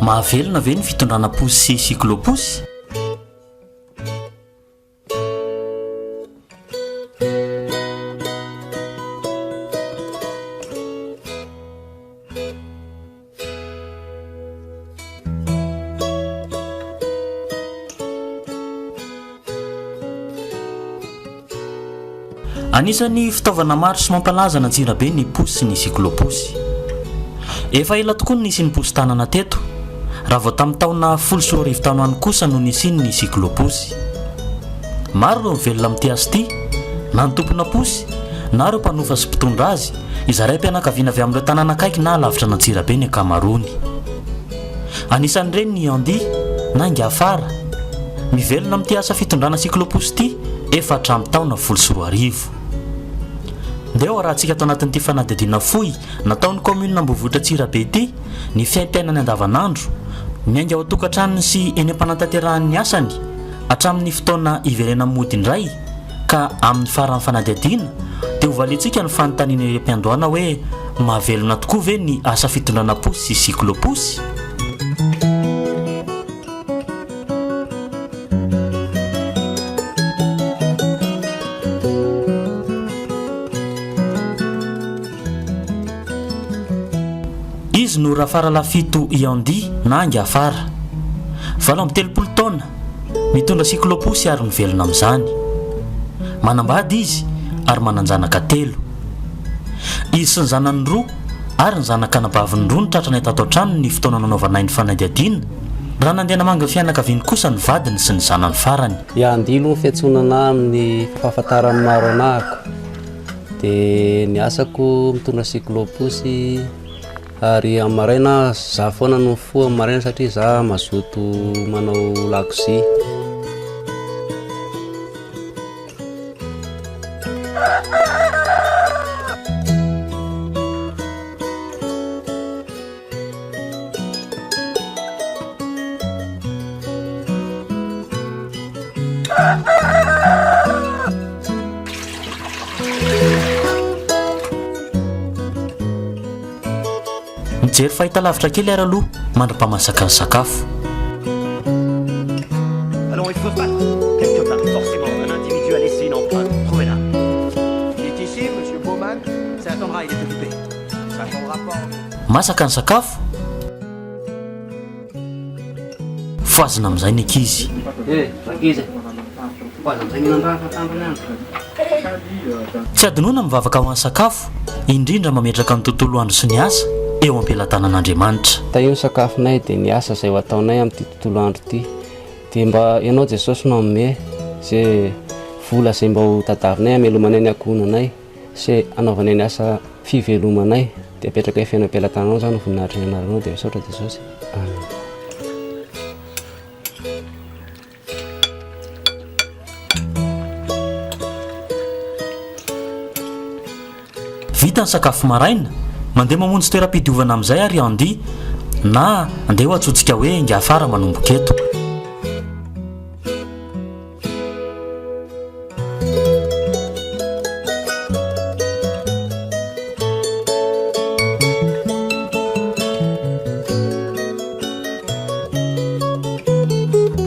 mahavelona ve ny fitondrana posy sy cycloposy? Anisany fitaovana maro sy mampalaza Antsirabe ny posy sy ny cycloposy. Efa ela tokoa nisy ny posy tanana teto, raha vao tamin'ny taona 10 taona any kosa no nisiny ny cycloposy. Maro ireo mivelona amin'ity asa ity, na ny tompona posy na ireo mpanofa sy mpitondra azy, izaray mpianakaviana avy amin'ireo tanàna akaiky na lavitra n'Antsirabe ny ankamaroany. Anisan'ireny ny Andi na Ngafara, mivelona amin'ity asa fitondrana cycloposy ity efa hatramin'ny taona 13. Ndeo raha antsika tao anatin'ity fanadihadiana fohy nataon'ny commune Ambohivohitra Antsirabe ity ny fiaintenany andavanandro, miainga ao tokantranony sy eny am-panantanterahany asany hatramin'ny fotoana iverena mody indray ka amin'ny faran'ny fanadihadiana dia hovalintsika ny fanontaniana ireo mpiandohana hoe mahavelona tokoa ve ny asa fitondrana posy sy cycloposy? Izy no Rafara Lafito Andi na Ngafara, 17 taona, mitondra cycloposy ary mivelona amin'izany. Manambady izy ary mananjanaka 3. Izy sy ny zanany 2 ary ny zanaka anabaviny 2 ny tratrany tato an-trano ny fotoana nanaovana ny fanadihadiana. Raha nandeha namanga fianakaviany kosa ny vadiny sy ny zanany farany. Andi aloha fiantsonana amin'ny fahafantarany maro anahako, dia ny asako mitondra cycloposy ary amaraina za foana no foa amaraina satria za mazoto manao lakozy. Mijery fahitalavitra kely ary aloha mandra-pamasaka ny sakafo. Alors il faut battre quelque part, forcément, un individu a laissé une empreinte. Trouvez-la. Il est ici, monsieur Bowman. Ça attendra, il est occupé. Ça attendra pas. Masaka ny sakafo. Foazina amin'izay ny ankizy. Tsy adinoana mivavaka ho an'ny sakafo, indrindra mametraka ny tontolo andro sy ny asa eo am-pelatanan'Andriamanitra. Io ny sakafonay dia ny asa izay ho ataonay amin'ity tontolo andro ity, dia mba ianao Jesosy no amome izay vola izay mba ho tadavinay hamelomanay ny ankohonanay sy anaovanay ny asa fivelomanay, dia apetraka fiainana am-pelatananao izany ho voninahitry ny anaranao, dia misaotra Jesosy. Amen. Vita ny sakafo maraina, mandeha mamonjy toeram-pidiovana amin'izay ary Andi na andeha ho atsotsika hoe Ngafara manomboka eto.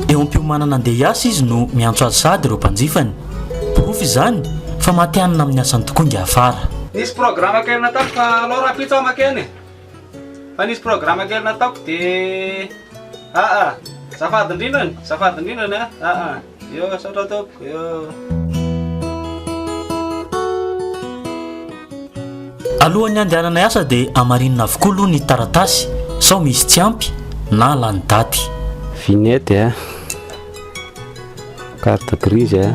Eo am-piomanana andeha hiasa izy no miantso azy sady ireo mpanjifany. Profy izany fa matianina amin'ny asany tokoa Ngafara. Nisy programa kely nataoko fa alao raha pitsao makeny. Fa nisy programa kely nataoko dia zafady indrindrany Yo saotra ataoko yo. Alohan'ny andehanana asa dia amarinina avokoa aloha ny taratasy sao misy tsy ampy na lany daty. Vignette carte grise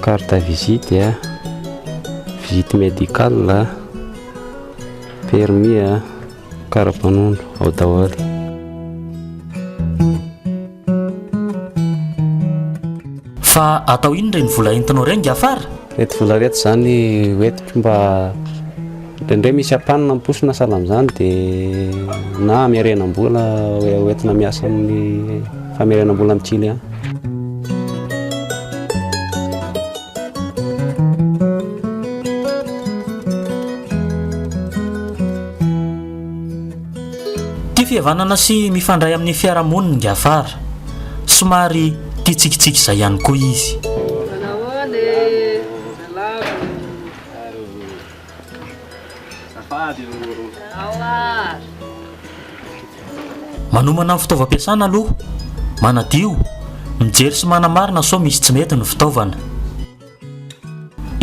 carte visite visite médicale permis karapanondro ao daholo. Fa atao ino reny vola entinao reny Ngafara? Reto vola reto zany hoetiko mba ndrendray misy ampanina miposina sala amin'izany dia na miarenam-bola hoentina miasa amin'ny famerenam-bola amin'ny Chili. tia fihavanana sy mifandray amin'ny fiarahamonina ngy afara somary titsikitsiky izay ihany koa izy. Manomana amin'ny fitaovam-piasana aloha manadio mijery sy manamarina sao misy tsy mety ny fitaovana.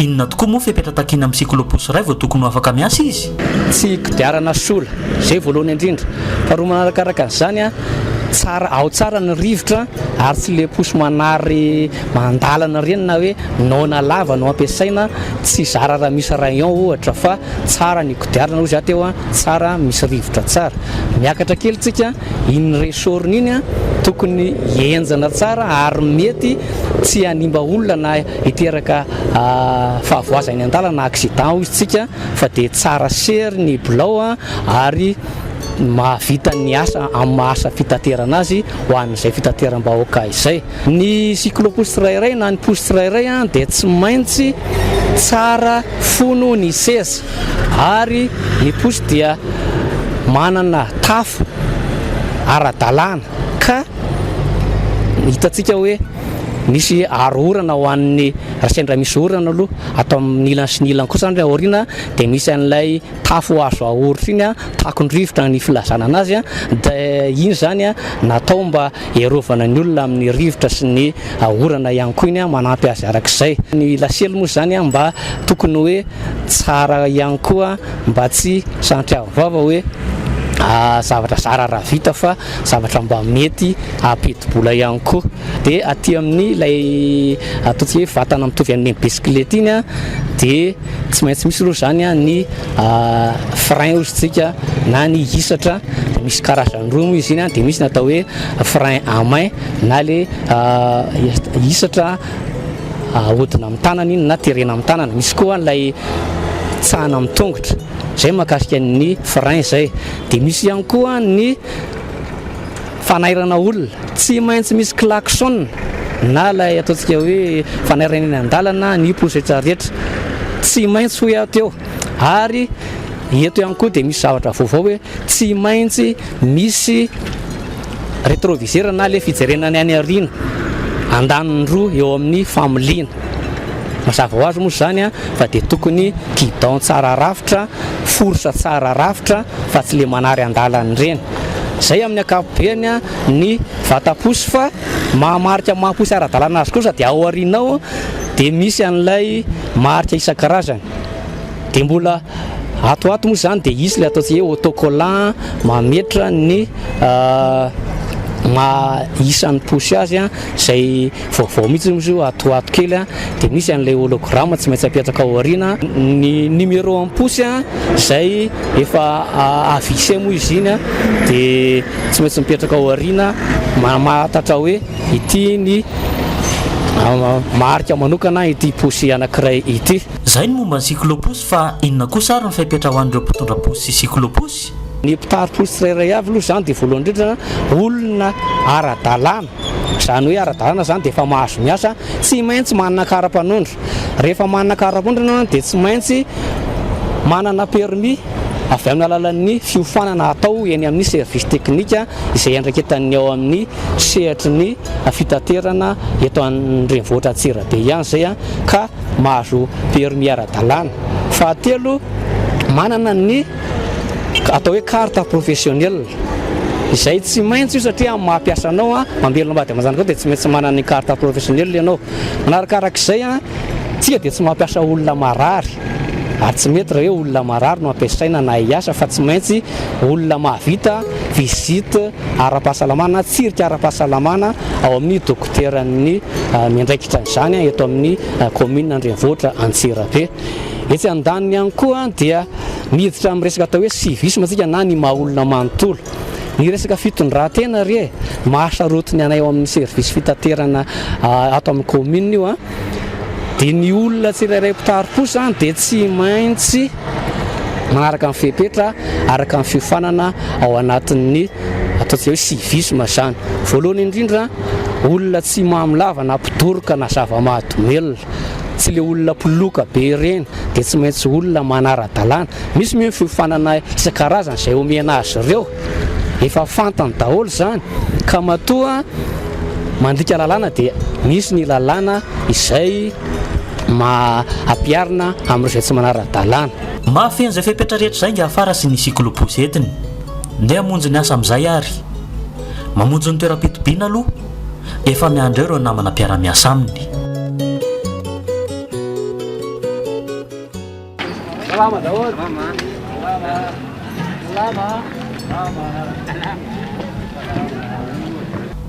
Inona tokoa moa fipetratakina amin'ny cyclopus iray vao tokony ho afaka miasa izy? Tsy kodiarana sola zay voalohany indrindra, faharoa manarakaraka an'izany a tsara ao tsara ny rivotra ary tsy le posy manary mandalana reny na hoe naona lava no ampiasaina, tsy zara raha misy rayon ohatra fa tsara ny kodiarana ozy ateo a tsara misy rivotra tsara. Miakatra kely tsika iny resoriny iny a tokony enjana tsara ary mety tsy hanimba olona na hiteraka fahavoazany an-dalana na accident izy tsika fa de tsara sery ny bilao a ary mahavita ny asa amin'ny maasa fitaterana azy ho an'izay fitateram-bahoaka izay. Ny cyclopus tsirairay na ny posy tsirairay a dia tsy maintsy tsara fono ny seza ary ny posy dia manana tafo ara-dalàna ka hitatsika hoe misy arorana ho an'ny rasendra misy orana aloha atao amin'ny ilany sy ny ilany kosa ny aoriana dia misy an'ilay tafo azo ahoritra iny a takon-drivotra ny filazana anazy a dia iny zany a natao mba iarovana ny olona amin'ny rivotra sy ny orana ihany koa iny a manampy azy arak'izay. Ny lasely moa zany a mba tokony hoe tsara ihany koa mba tsy santriavavava hoe zavatra zara raha vita fa zavatra mba mety apeti-bola ihany koa. Dia aty amin'ny ilay ataontsika hoe vatana mitovy amin'ny bisikilety iny a dia tsy maintsy misy aloha zany a ny frein ozy tsika na ny hisatra, misy karazany roa moa izy iny a dia misy natao hoe frein à main na le hisatra ahodina amin'ny tanana iny na terena amin'ny tanana, misy koa ilay tsahana amin'ny tongotra zay mahakasika ny frein zay. Dia misy ihany koa ny fanairana olona, tsy maintsy misy klaxon na ilay ataontsika hoe fanairana eny an-dalana ny posetra rehetra tsy maintsy hoe ateo. Ary eto ihany koa dia misy zavatra vaovao hoe tsy maintsy misy rétroviseur na le fijerenany any aoriana andaniny roa eo amin'ny familiana. Mazava ho azy moa zany a fa dia tokony guidon tsara rafitra, forsa tsara rafitra fa tsy le manary an-dalany ireny. Zay amin'ny ankapobeny a ny vataposy fa mahamarika mahaposy ara-dalàna azy kosa dia ao aorianao dia misy an'ilay marika isan-karazany dia mbola atoato moa zany dia isy le ataontsika hoe autocollant mametra ny isan'ny posy azy a zay vaovao mihitsy moa io atoato kely a. Dia misy an'ilay hologramme tsy maintsy apetraka ao aoriana. Ny numéro amin'ny posy a zay efa avise moa izy iny a dia tsy maintsy mipetraka ao aoriana mahatatra hoe ity ny marika manokana ity posy anankiray ity. Zay ny momba ny cyclopus fa inona kosa ary ny faipetra ho an'ireo mpitondra posy sy cyclopus? Ny mpitary posy tsirairay avy aloha zany dia voalohany indrindra olona ara-dalàna, zany hoe ara-dalàna zany dia efa mahazo miasa, tsy maintsy manana kara-panondro. Rehefa manana kara-panondro dia tsy maintsy manana permis avy amin'ny alalan'ny fiofanana atao eny amin'ny service teknika izay andraikitan'ny ao amin'ny sehatry ny fitaterana eto an-drenivohitra Antsirabe ihany zay a ka mahazo permis ara-dalàna. Fahatelo, manana ny atao hoe carte professionnelle izay tsy maintsy io satria amin'ny mahampiasa anao a mambelona mbady am'izany koa dia tsy maintsy manana ny carte professionnelle ianao. Manarakarak'izay a tsika dia tsy mampiasa olona marary ary tsy mety raha hoe olona marary no ampiasaina na hiasa fa tsy maintsy olona mahavita visite ara-pahasalamana, tsirika ara-pahasalamana ao amin'ny dokoteran'ny miandraikitra izany eto amin'ny commune Andrenivohitra Antsirabe. Etsy andaniny ihany koa dia miditra amin'ny resaka atao hoe civisme tsika na ny maha olona manontolo. Ny resaka fitondran-tena re mahasarotiny anay ao amin'ny service fitaterana ato amin'ny commune io a dia ny olona tsirairay mpitary posy zany dia tsy maintsy manaraka amin'ny fepetra araka amin'ny fiofanana ao anatin'ny ataontsika hoe civisme zany. Voalohany indrindra olona tsy mamilava na mpidoroka na zava-mahadomelona, tsy le olona mpoloka be ireny dia tsy maintsy olona manara-dalàna. Misy moa fiofanana isan-karazany izay omena azy ireo efa fantany daholo zany ka matoa mandika lalàna dia misy ny lalàna izay ampiarina amin'izay tsy manara-dalàna. Mafy an'izay fepetra rehetra izay nga afara sy ny siklôposy entiny ndeha hamonjy ny asa amin'izay ary mamonjy ny toeram-pitobiana aloha efa miandro ireo namana mpiara-miasa aminy.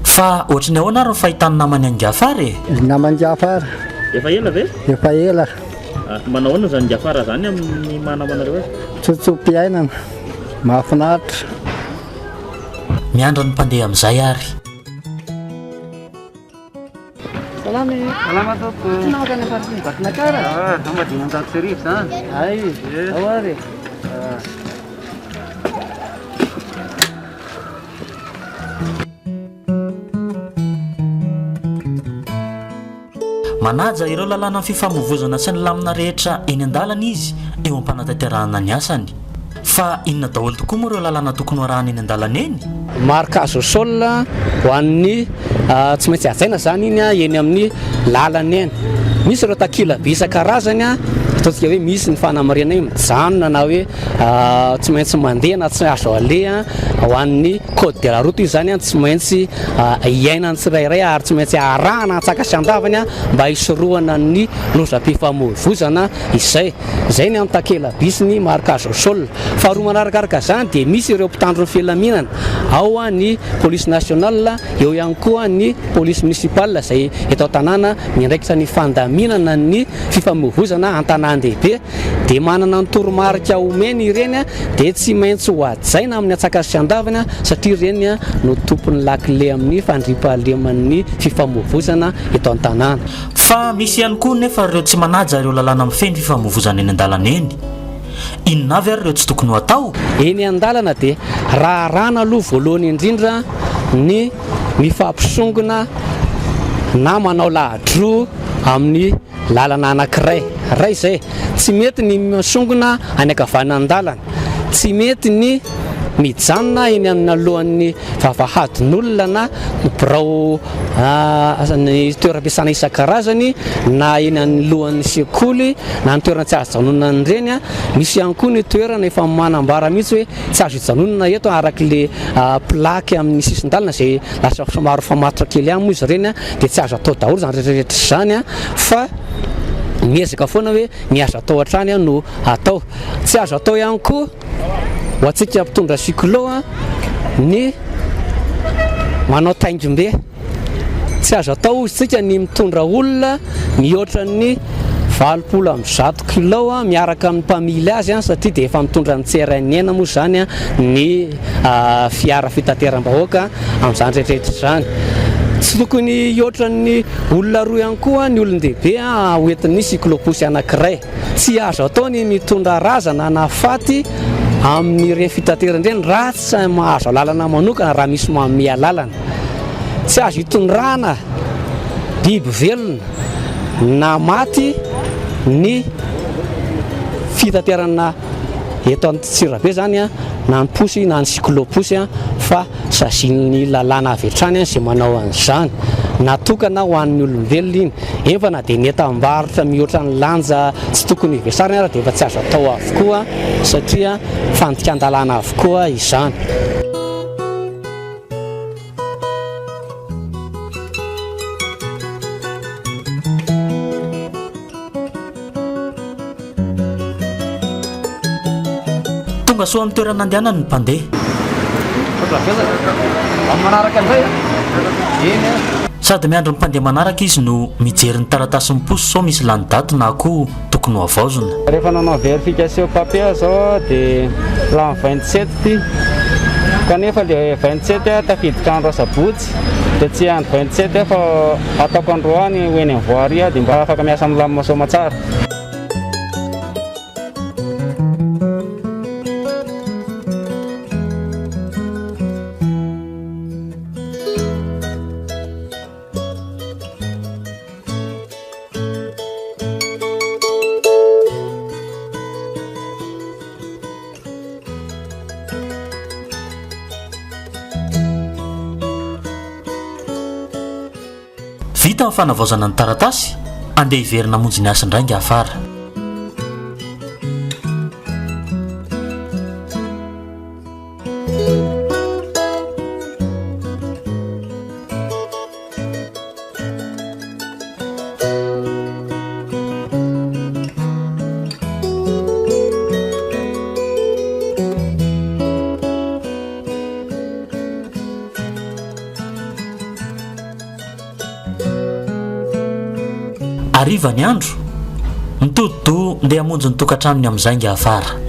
Fa ohatrany ahoana ary ny fahitany namany angafary namangafara efa ela ve? efa ela Manao ahoana zany angafara zany amin'ny manamanareo hoe tsotsopiainana mahafinaritra miandra ny mpandeha amin'izay ary. Salama tompoko. Nakany faritsy kara. Tamba dimanjato sy arivo zany. Ay, ao ary. Manaja ireo lalàna amin'ny fifamoivoizana sy ny lamina rehetra eny an-dalana izy eo am-panatanterahana ny asany. Fa inona daholo tokoa moa ireo lalàna tokony arahana eny an-dalana eny? Marikazo sol ho an'ny tsy maintsy hajaina zany iny eny amin'ny lalana eny. Misy ireo takila be isan-karazany ataontsika hoe misy ny fanamarena hoe mijanona na hoe tsy maintsy mandeha na tsy azo aleha ho an'ny code de la route io zany tsy maintsy iainany tsirairay ary tsy maintsy arahana atsaka sy andavany mba hisorohana ny lozam-pifamoivoizana izay ny amin'ny takela bisy ny marikazo sol. Faharoa manarakaraka zany dia misy ireo mpitandro ny filaminana ao ny police nationale eo ihany koa ny police municipale izay eto an-tanàna miandraikitra ny fandaminana ny fifamoivoizana an-tanàn-dehibe dia manana ny toromarika omeny ireny dia tsy maintsy ho hajaina amin'ny atsaka sy andavana satria ireny no tompon'ny lakile amin'ny fandriam-pahaleman'ny fifamoivoizana eto an-tanàna. Fa misy ihany koa nefa ireo tsy manaja ireo lalàna mifeny fifamoivoizana eny an-dalana eny. Inona avy ary ireo tsy tokony ho atao? Eny an-dalana dia raha arahana aloha voalohany indrindra ny mifampisongona na manao lahadroa amin'ny lalana anankiray. Ray izay tsy mety ny misongona any ankavanana-dalana, tsy mety ny mijanona eny amin'ny alohan'ny vavahadin'olona na birao ny toeram-piasana isan-karazany na eny amin'ny lohan'ny sekoly na ny toerana tsy azo janonana ireny. Misy ihany koa ny toerana efa manambara mihitsy hoe tsy azo hijanonana eto arak'ile plaky amin'ny sisin-dalana izay lasa somary famatotra kely ihany moa izy ireny dia tsy azo atao daholo zany rehetrarehetra izany fa miezaka foana hoe ny azo atao hatrany no atao. Tsy azo atao ihany koa ho antsika mpitondra cyclo ny manao taingim-be. Tsy azo atao isika ny mitondra olona mihoatra ny 20 kilo miaraka amin'ny mpamily azy satria dia efa mitondra ny tserainiaina moa zany ny fiara fitateram-bahoaka amin'izany rehetrarehetra izany. Tsy tokony hihoatra ny olona roa ihany koa ny olon-dehibe hoentin'ny cyclopusy anankiray. Tsy azo atao ny mitondra razana na faty amin'ny ireny fitaterana ireny raha tsy mahazo lalana manokana raha misy manome lalana. Tsy azo hitondrana biby velona na maty ny fitaterana eto Antsirabe zany na ny posy na ny cyclopusy fa sazian'ny lalàna avy hatrany izay manao an'izany natokana ho an'ny olombelona iny. Efa na dia ny etam-barotra mihoatra ny lanja tsy tokony hivesarina ary dia efa tsy azo atao avokoa satria fandikan-dalàna avokoa izany. Tonga soa amin'ny toerana andehanany ny mpandeha. Sady miandro ny mpandeha manaraka izy no mijery ny taratasy miposy sao misy lany daty na koa tokony ho avaozona. Rehefa nanao verification papier zao dia la 27 kanefa le 27 tafiditra andro asabotsy dia tsy andro 27 fa ataoko androany hoeny amin'ny voaria dia mba afaka miasa amin'ny lamina soma tsara. vita amin'ny fanavaozana ny taratasy andeha hiverina monjy ny asin-drainga afara. Ariva ny andro mitodo ndeha hamonjy ny tokantranony amin'zainga afara.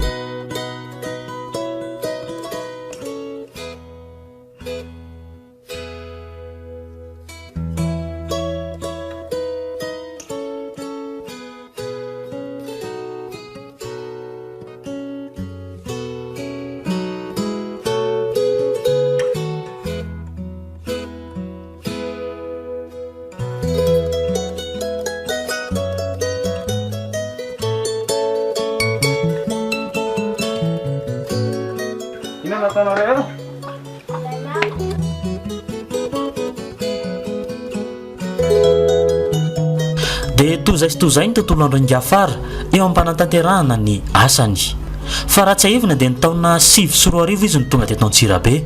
Dia tozay sy tozay ny tontolo andronga afara eo am-panatanterahana ny asany. Fa raha tsy ahevina dia ny taona 7 izy ny tonga teto Antsirabe.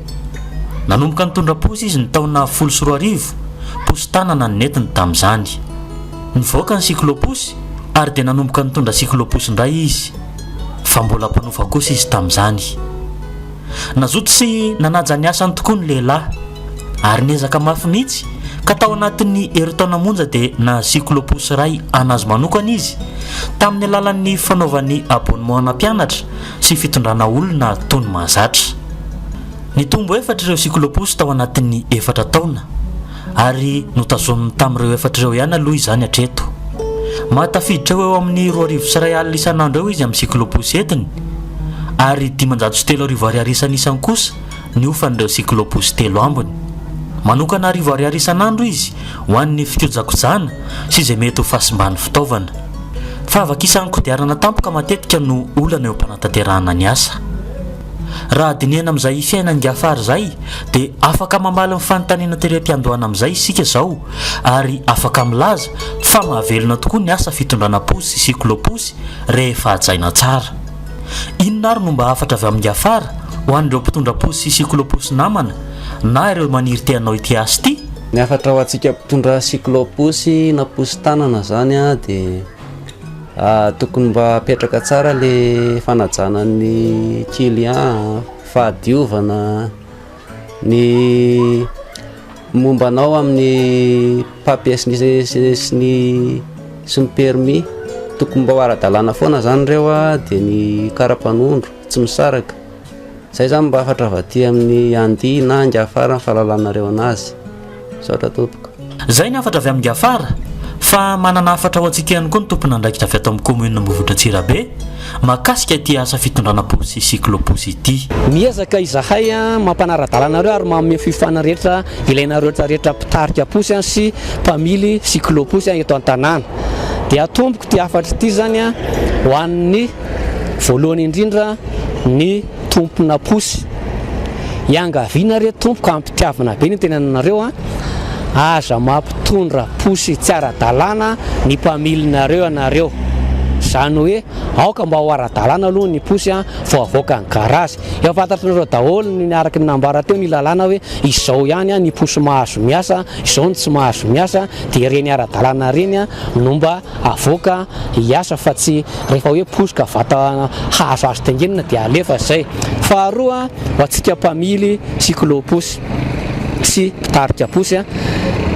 Nanomboka nitondra posy izy ny taona 10 posy tanana ny netiny tamin'izany. Nivoaka ny siklôposy ary dia nanomboka nitondra siklôposy indray izy, fa mbola mpanofa kosa izy tamin'izany. Nazoto sy nanaja ny asany tokoa ny lehilahy ary niezaka mafy mihitsy ka tao anatin'ny heritaona monja dia na siklôposy ray anazy manokana izy tamin'ny alalan'ny fanaovan'ny abonnement mpianatra sy fitondrana olona tony mahazatra. Nitombo 4 ireo siklôposy tao anatin'ny 4 taona ary notazominy tamin'ireo 4 ireo ihany aloha izany hatreto. Matafiditra eo amin'ny 2,1 alina isan'andro eo izy amin'ny siklôposy entiny ary 503 ariary isan'isany kosa ny ofan'ireo siklôposy 3 ambiny. Manokana 10 ariary isan'andro izy ho an'ny fikojakojana sy izay mety ho fasimbany fitaovana. Fa afaka isan'ny kodiarana tampoka matetika no olana eo am-panatanterahana ny asa. Raha dinihana amin'izay fiainana afara izay dia afaka mamaly ny fanontaniana teram-piandohana amin'izay isika izao ary afaka milaza fa mahavelona tokoa ny asa fitondrana posy sy siklôposy rehefa hajaina tsara. Inona ary no mba hafatra avy amin'ny afara ho an'ireo mpitondra posy sy siklôposy namana na ireo maniry teanao ity asy ity? Ny afatra ho antsika mpitondra siklôposy na posy tanana zany dia tokony mba apetraka tsara le fanajana ny client, fahadiovana, ny mombanao amin'ny papier sy ny permis tokony mba ho ara-dalàna foana zany ireo dia ny karapanondro tsy misaraka. Zay zany mba afatra vaty amin'ny andia na anga afara ny fahalalànareo anazy. Saotra tompoko. Zay ny afatra avy amin'ny afara. Fa manana afatra ho antsika ihany koa ny tompona andraikitra avy ato amin'ny commune Ambohivohitra Antsirabe mahakasika ity asa fitondrana posy sy siklôposy ity. Miezaka izahay mampanara-dalàna reo ary manome fifana rehetra ilaina rehetra mpitarika posy sy mpamily siklôposy eto an-tanàna. Dia atomboko ty afatra ity zany ho an'ny voalohany indrindra ny tompona posy. Iangaviana re tompoka ampitiavana be ny tenanareo aza mampitondra posy tsy ara-dalàna ny mpamilinareo anareo. Zany hoe aoka mba ho ara-dalàna aloha ny posy vao avoaka ny garazy. Efa fantatrareo daholo ny araka ny nambara teo ny lalàna hoe izao ihany ny posy mahazo miasa, izao ny tsy mahazo miasa, dia reny ara-dalàna reny no mba avoaka hiasa fa tsy rehefa hoe posika vata hazo azo tengenina dia alefa zay. Faharoa ho antsika mpamily siklôposy sy mpitarika posy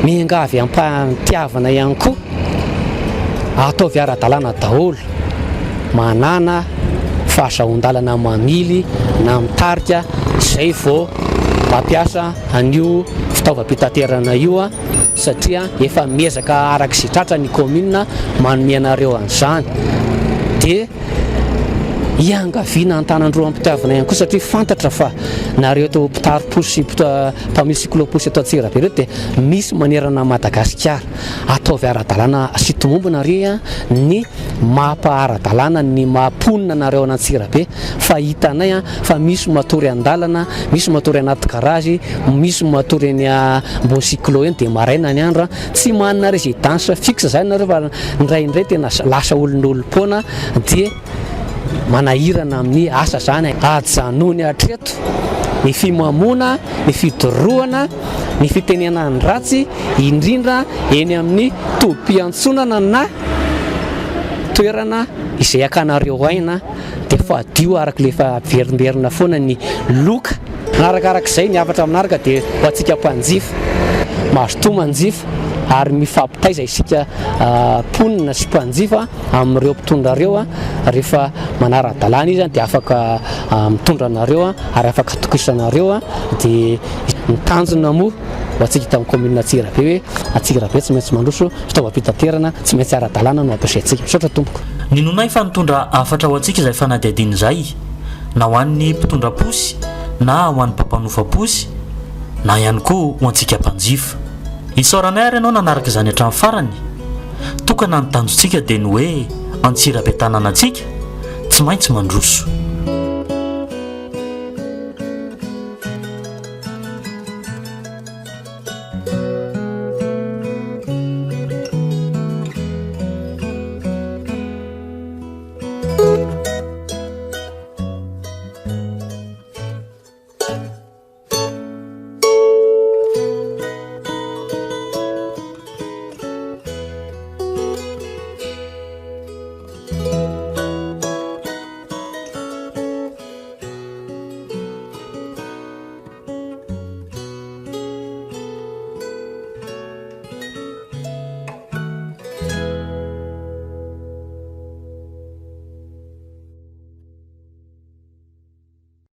miangavy ampitiavana ihany koa ataovy ara-dalàna daholo, manana fahazahoan-dalana mamily na mitarika zay vao mampiasa an'io fitaovam-pitaterana io satria efa miezaka arak'izay tratra ny commune manome anareo an'izany. Dia iangaviana an-tanandroa ampitiavana ihany koa satria fantatra fa nareo to mpitary-posy mpamily cyclo-posy ato Antsirabe reo dia misy manerana Madagasikara ataovy ara-dalàna sitomombona nareo ny mampaara-dalàna ny mamponina nareo any Antsirabe fa hitanay fa misy matory an-dalana, misy matory anaty garazy, misy matory eny mbô cyclo eny dia maraina ny andro tsy manana résidence fixe zany nareo fa indraindray tena lasa olon'olom-poana dia manahirana amin'ny asa zany ajanony hatreto ny fimamona, ny fidorohana, ny fitenenany ratsy indrindra eny amin'ny tobi-antsonana na toerana izay akanareo aina dia fadio araka lefa verimberina foana ny loka narakarak'izay ny afatra aminaraka dia ho antsika mpanjifa mazotoa manjifa ary mifampitaiza isika mponina sy mpanjifa amin'ireo mpitondra reo rehefa manara-dalàna izy dia afaka mitondra anareo ary afaka tokisanareo dia mitanjona moa ho antsika tamin'ny commune Antsirabe hoe Antsirabe tsy maintsy mandroso fitaovam-pitaterana tsy maintsy ara-dalàna no ampiasaintsika misaotra tompoko. Ny nonay fa nitondra afatra ho antsika izay fanadihadiana izay na ho an'ny mpitondra posy na ho an'ny mpampanofam-posy na ihany koa ho antsika mpanjifa. Isaoranay ary ianao nanaraka izany hatramin'ny farany tokana ny tanjontsika dia ny hoe Antsirabe tanànantsika tsy maintsy mandroso.